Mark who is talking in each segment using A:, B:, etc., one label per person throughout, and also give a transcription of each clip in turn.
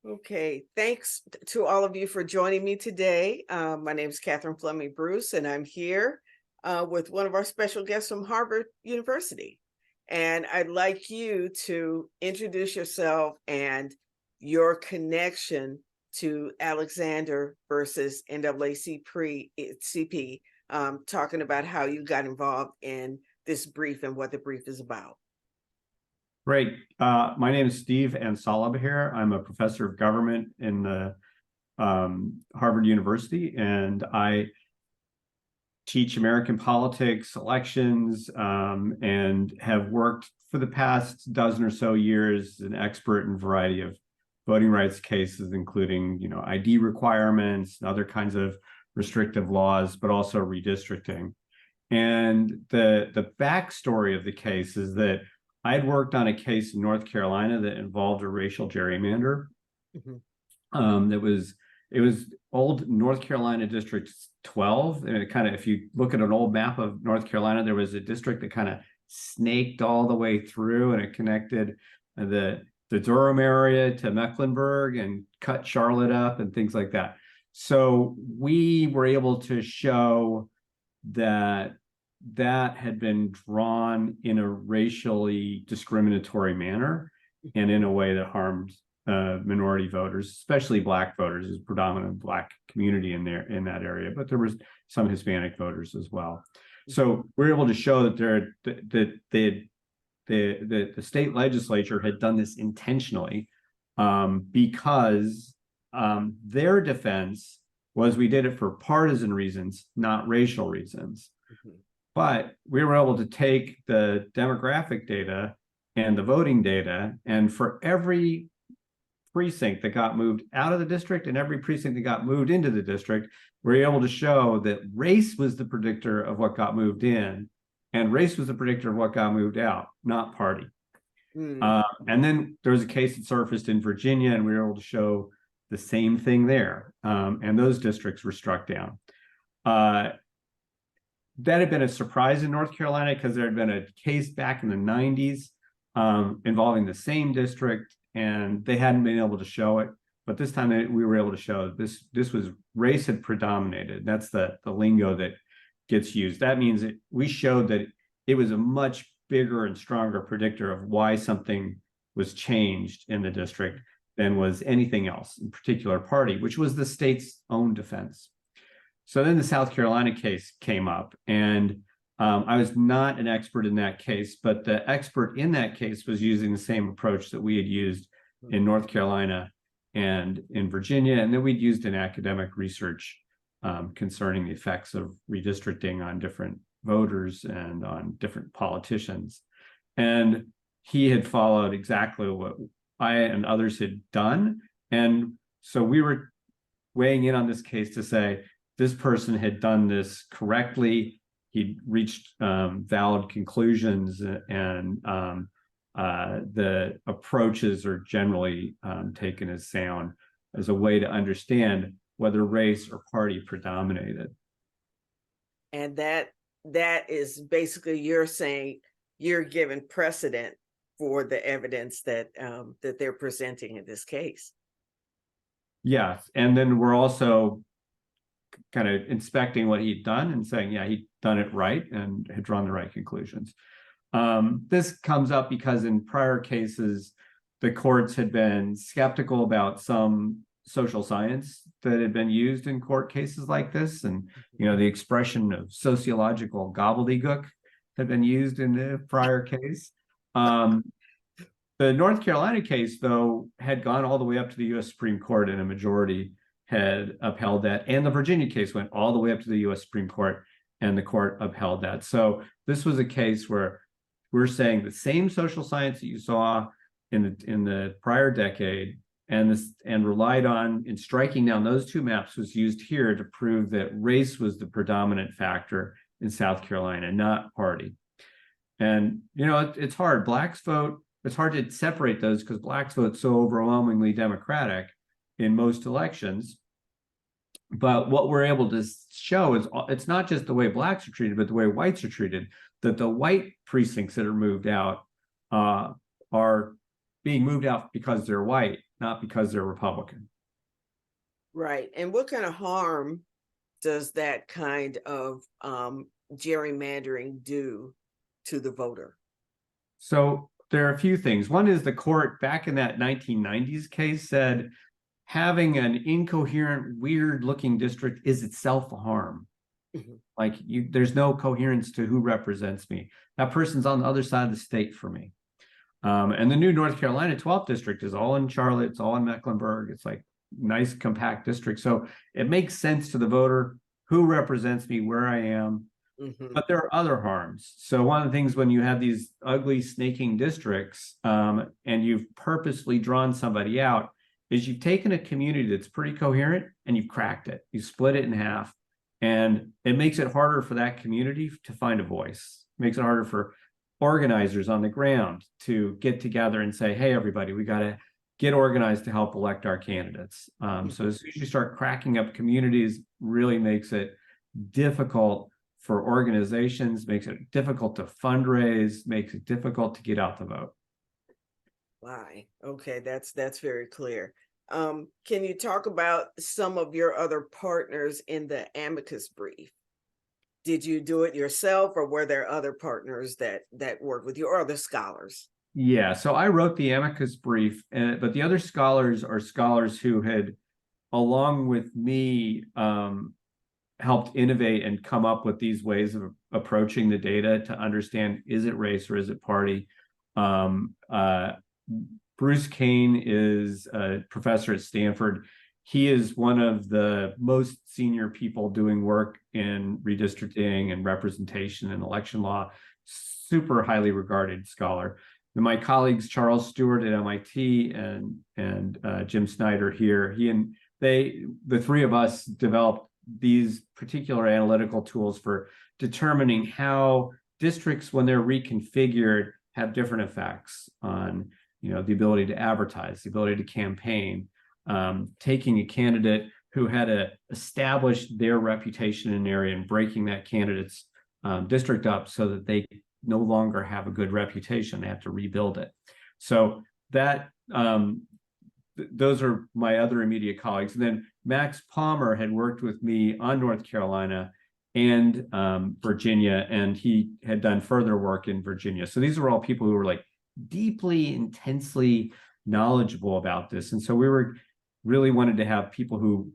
A: Okay, thanks to all of you for joining me today. My name is Catherine Fleming Bruce, and I'm here with one of our special guests from Harvard University. And I'd like you to introduce yourself and your connection to Alexander versus NAACP, talking about how you got involved in this brief and what the brief is about.
B: Great. My name is Steve Ansolabehere. I'm a professor of government in the Harvard University, and I teach American politics, elections, and have worked for the past dozen or so years as an expert in a variety of voting rights cases, including, ID requirements, and other kinds of restrictive laws, but also redistricting. And the backstory of the case is that I'd worked on a case in North Carolina that involved a racial gerrymander. It was old North Carolina District 12, and it kind of, if you look at an old map of North Carolina, there was a district that kind of snaked all the way through, and it connected the Durham area to Mecklenburg and cut Charlotte up and things like that. So we were able to show that had been drawn in a racially discriminatory manner and in a way that harmed minority voters, especially Black voters. There's a predominant Black community in that area, but there was some Hispanic voters as well. So we're able to show that the state legislature had done this intentionally, because their defense was we did it for partisan reasons, not racial reasons. But we were able to take the demographic data and the voting data, and for every precinct that got moved out of the district and every precinct that got moved into the district, we were able to show that race was the predictor of what got moved in, and race was the predictor of what got moved out, not party. And then there was a case that surfaced in Virginia, and we were able to show the same thing there, and those districts were struck down. That had been a surprise in North Carolina because there had been a case back in the 90s involving the same district, and they hadn't been able to show it. But this time we were able to show this was race had predominated. That's the lingo that gets used. That means that we showed that it was a much bigger and stronger predictor of why something was changed in the district than was anything else, in particular party, which was the state's own defense. So then the South Carolina case came up, and I was not an expert in that case, but the expert in that case was using the same approach that we had used in North Carolina and in Virginia, and that we'd used in academic research concerning the effects of redistricting on different voters and on different politicians. And he had followed exactly what I and others had done. And so we were weighing in on this case to say, this person had done this correctly. He'd reached valid conclusions, and the approaches are generally taken as sound as a way to understand whether race or party predominated.
A: And that is basically, you're saying you're giving precedent for the evidence that that they're presenting in this case.
B: Yes, and then we're also kind of inspecting what he'd done and saying, yeah, he'd done it right and had drawn the right conclusions. This comes up because in prior cases, the courts had been skeptical about some social science that had been used in court cases like this. And, the expression of sociological gobbledygook had been used in the prior case. The North Carolina case, though, had gone all the way up to the U.S. Supreme Court, and a majority had upheld that. And the Virginia case went all the way up to the U.S. Supreme Court, and the court upheld that. So this was a case where we're saying the same social science that you saw in the prior decade and relied on in striking down those two maps was used here to prove that race was the predominant factor in South Carolina, not party. And, it's hard. Blacks vote. It's hard to separate those because Blacks vote so overwhelmingly Democratic in most elections. But what we're able to show is it's not just the way Blacks are treated, but the way whites are treated, that the white precincts that are moved out are being moved out because they're white, not because they're Republican.
A: Right. And what kind of harm does that kind of gerrymandering do to the voter?
B: So there are a few things. One is the court back in that 1990s case said having an incoherent, weird looking district is itself a harm. Like there's no coherence to who represents me. That person's on the other side of the state for me. And the new North Carolina 12th district is all in Charlotte, it's all in Mecklenburg. It's like nice compact district. So it makes sense to the voter who represents me, where I am. But there are other harms. So one of the things when you have these ugly snaking districts and you've purposely drawn somebody out is you've taken a community that's pretty coherent and you've cracked it. You split it in half, and it makes it harder for that community to find a voice. It makes it harder for organizers on the ground to get together and say, hey, everybody, we got to get organized to help elect our candidates. So as soon as you start cracking up communities, really makes it difficult for organizations, makes it difficult to fundraise, makes it difficult to get out the vote.
A: Why? Okay, that's very clear. Can you talk about some of your other partners in the amicus brief? Did you do it yourself, or were there other partners that worked with you, or other scholars?
B: Yeah, so I wrote the amicus brief, but the other scholars are scholars who had, along with me, helped innovate and come up with these ways of approaching the data to understand, is it race or is it party? Bruce Kane is a professor at Stanford. He is one of the most senior people doing work in redistricting and representation and election law, super highly regarded scholar. And my colleagues, Charles Stewart at MIT and Jim Snyder here, the three of us developed these particular analytical tools for determining how districts, when they're reconfigured, have different effects on, the ability to advertise, the ability to campaign, taking a candidate who had established their reputation in an area and breaking that candidate's district up so that they no longer have a good reputation. They have to rebuild it. So that those are my other immediate colleagues. And then Max Palmer had worked with me on North Carolina and Virginia, and he had done further work in Virginia. So these were all people who were like deeply, intensely knowledgeable about this. And so we really wanted to have people who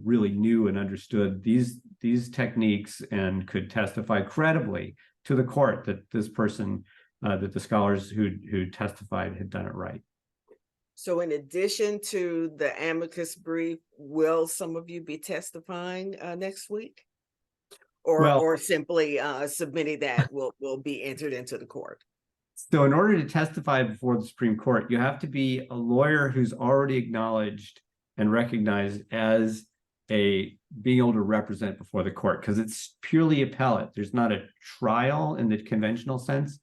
B: really knew and understood these techniques and could testify credibly to the court that this person, that the scholars who testified had done it right.
A: So in addition to the amicus brief, will some of you be testifying next week? Or simply submitting that will be entered into the court?
B: So in order to testify before the Supreme Court, you have to be a lawyer who's already acknowledged and recognized as being able to represent before the court, because it's purely appellate. There's not a trial in the conventional sense.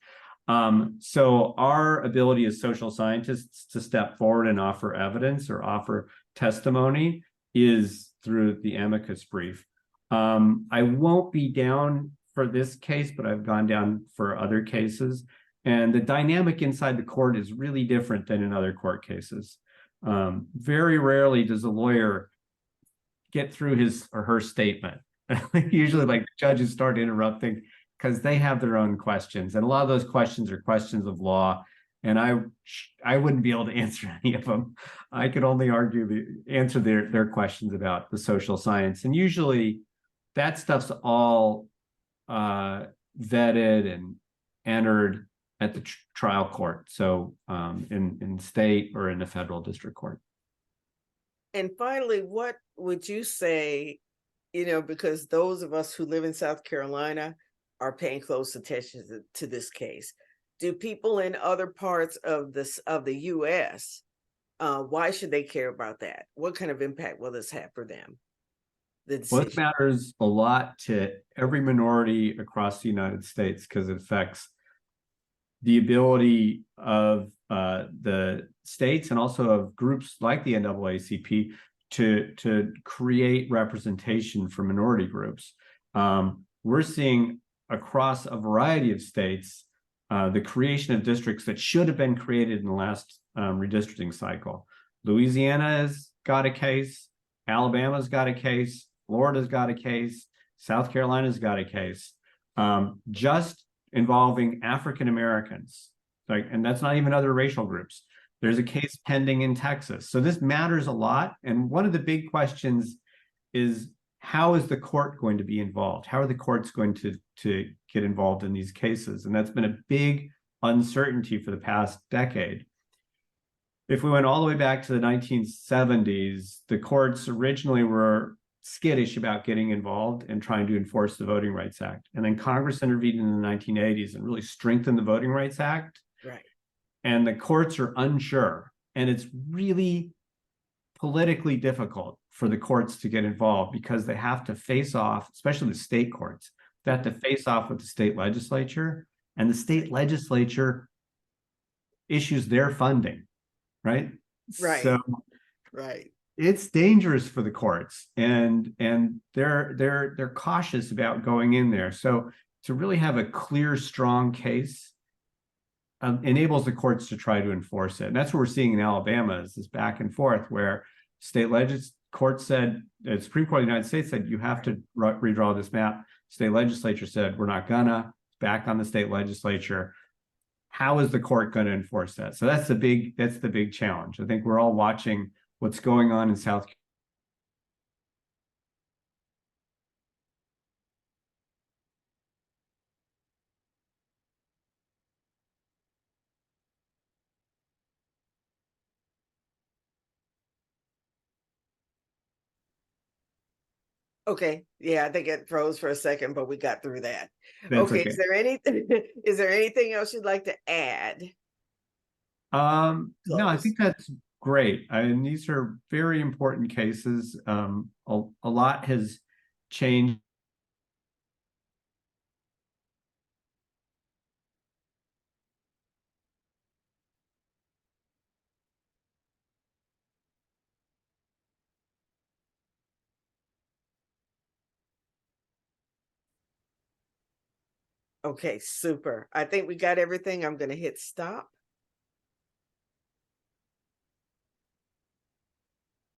B: So our ability as social scientists to step forward and offer evidence or offer testimony is through the amicus brief. I won't be down for this case, but I've gone down for other cases. And the dynamic inside the court is really different than in other court cases. Very rarely does a lawyer get through his or her statement. Usually, like, the judges start interrupting because they have their own questions. And a lot of those questions are questions of law. And I wouldn't be able to answer any of them. I could only answer their questions about the social science. And usually that stuff's all vetted and entered at the trial court. So in state or in the federal district court.
A: And finally, what would you say, because those of us who live in South Carolina are paying close attention to this case. Do people in other parts of the US, why should they care about that? What kind of impact will this have for them?
B: Well, it matters a lot to every minority across the United States because it affects the ability of the states and also of groups like the NAACP to create representation for minority groups. We're seeing across a variety of states the creation of districts that should have been created in the last redistricting cycle. Louisiana's got a case, Alabama's got a case, Florida's got a case, South Carolina's got a case, just involving African Americans. Like, and that's not even other racial groups. There's a case pending in Texas. So this matters a lot. And one of the big questions is, how is the court going to be involved? How are the courts going to get involved in these cases? And that's been a big uncertainty for the past decade. If we went all the way back to the 1970s, the courts originally were skittish about getting involved and trying to enforce the Voting Rights Act. And then Congress intervened in the 1980s and really strengthened the Voting Rights Act.
A: Right.
B: And the courts are unsure. And it's really politically difficult for the courts to get involved because they have to face off, especially the state courts, they have to face off with the state legislature, and the state legislature issues their funding, right?
A: Right.
B: So
A: right.
B: It's dangerous for the courts, and they're cautious about going in there. So to really have a clear, strong case enables the courts to try to enforce it. And that's what we're seeing in Alabama, is this back and forth where court said, the Supreme Court of the United States said, you have to redraw this map. State legislature said, we're not gonna. Back on the state legislature. How is the court going to enforce that? So that's the big challenge. I think we're all watching what's going on in South Carolina.
A: Okay. Yeah, I think it froze for a second, but we got through that.
B: That's
A: Okay.
B: okay.
A: Is there anything else you'd like to add?
B: No, I think that's great. I mean, these are very important cases. A lot has changed.
A: Okay, super. I think we got everything. I'm going to hit stop.